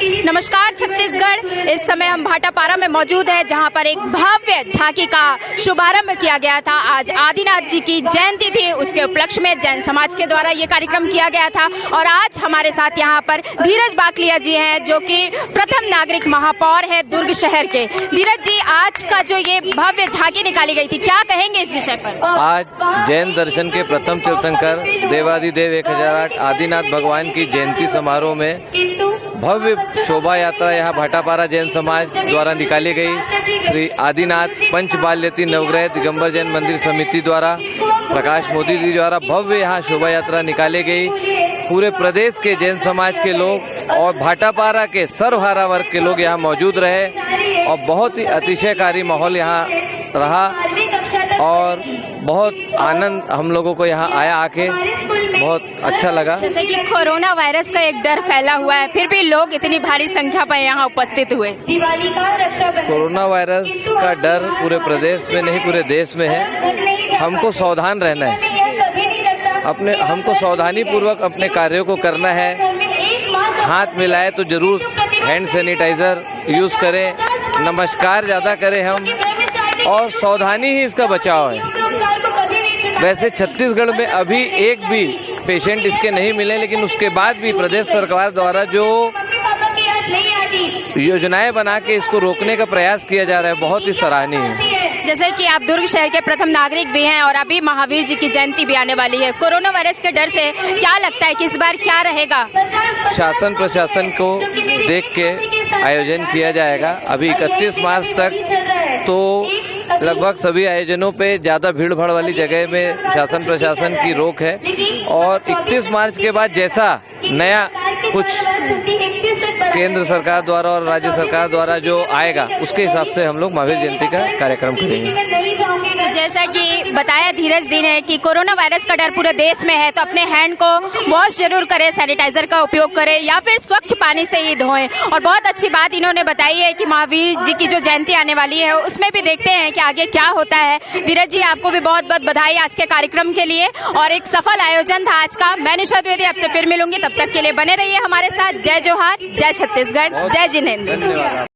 नमस्कार छत्तीसगढ़। इस समय हम भाटापारा में मौजूद हैं, जहां पर एक भव्य झांकी का शुभारंभ किया गया था। आज आदिनाथ जी की जयंती थी, उसके उपलक्ष्य में जैन समाज के द्वारा ये कार्यक्रम किया गया था। और आज हमारे साथ यहाँ पर धीरज बाकलिया जी हैं, जो कि प्रथम नागरिक महापौर है दुर्ग शहर के। धीरज जी, आज का जो ये भव्य झांकी निकाली गई थी, क्या कहेंगे इस विषय पर? आज जैन दर्शन के प्रथम तीर्थंकर देवादिदेव 1008 आदिनाथ भगवान की जयंती समारोह में भव्य शोभा यात्रा यहाँ भाटापारा जैन समाज द्वारा निकाली गई। श्री आदिनाथ पंच बाल्यती नवग्रह दिगंबर जैन मंदिर समिति द्वारा, प्रकाश मोदी जी द्वारा भव्य यहाँ शोभा यात्रा निकाली गई। पूरे प्रदेश के जैन समाज के लोग और भाटापारा के सर्वहारा वर्ग के लोग यहाँ मौजूद रहे और बहुत ही अतिशयकारी माहौल यहाँ रहा और बहुत आनंद हम लोगों को यहाँ आया, आके बहुत अच्छा लगा। जैसे कि कोरोना वायरस का एक डर फैला हुआ है, फिर भी लोग इतनी भारी संख्या पर यहाँ उपस्थित हुए। कोरोना वायरस का डर पूरे प्रदेश में नहीं, पूरे देश में है। हमको सावधान रहना है, हमको सावधानी पूर्वक अपने कार्यों को करना है। हाथ मिलाए तो जरूर हैंड सैनिटाइजर यूज करें, नमस्कार ज़्यादा करें हम, और सावधानी ही इसका बचाव है। वैसे छत्तीसगढ़ में अभी एक भी पेशेंट इसके नहीं मिले, लेकिन उसके बाद भी प्रदेश सरकार द्वारा जो योजनाएं बना के इसको रोकने का प्रयास किया जा रहा है, बहुत ही सराहनीय है। जैसे कि आप दुर्ग शहर के प्रथम नागरिक भी हैं और अभी महावीर जी की जयंती भी आने वाली है, कोरोना वायरस के डर से क्या लगता है कि इस बार क्या रहेगा? शासन प्रशासन को देख के आयोजन किया जाएगा। अभी 31 मार्च तक तो लगभग सभी आयोजनों पे ज़्यादा भीड़ भाड़ वाली जगह में शासन प्रशासन की रोक है, और 31 मार्च के बाद जैसा नया कुछ केंद्र सरकार द्वारा और राज्य सरकार द्वारा जो आएगा, उसके हिसाब से हम लोग महावीर जयंती का कार्यक्रम करेंगे। तो जैसा कि बताया धीरज जी ने कि कोरोना वायरस का डर पूरे देश में है, तो अपने हैंड को वॉश जरूर करें, सैनिटाइजर का उपयोग करें या फिर स्वच्छ पानी से ही धोएं। और बहुत अच्छी बात इन्होंने बताई है कि महावीर जी की जो जयंती आने वाली है, उसमें भी देखते हैं कि आगे क्या होता है। धीरज जी, आपको भी बहुत बहुत बधाई आज के कार्यक्रम के लिए, और एक सफल आयोजन था आज का। मैं निशा द्विवेदी आपसे फिर मिलूंगी, तब तक के लिए बने रहिए हमारे साथ। जय जोहार, जय छत्तीसगढ़, जय जिनेंद्र।